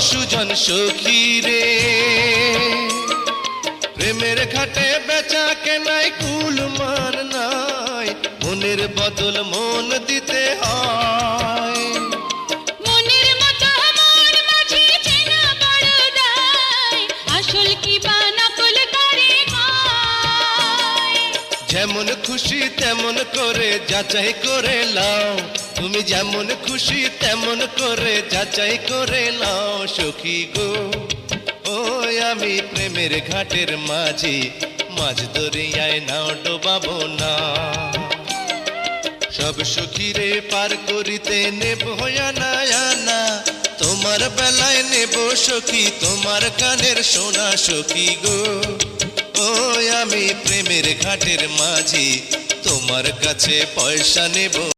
সুজন সখী রে, প্রেমের ঘাটে বেচা কেনাই কুলমান নাই, মনের বদল মন দিতে হয়। মনের মতো মন মাঝে চেনা বড় দায়, আসল কি বা নকল করে হয়। যেমন খুশি তেমন করে যাচাই করে লাও, তুমি যেমন খুশি তেমন করে যাচাই করে লাও সখী গো। ওই আমি প্রেমের ঘাটের মাঝি, মাঝ দরিয়ায় নাও ডোবাবো না। সব সখীরে পার করিতে নেব আনা আনা, তোমার বেলায় নেব সখী তোমার কানের সোনা সখী গো। ওই আমি প্রেমের ঘাটের মাঝি, তোমার কাছে পয়সা নেব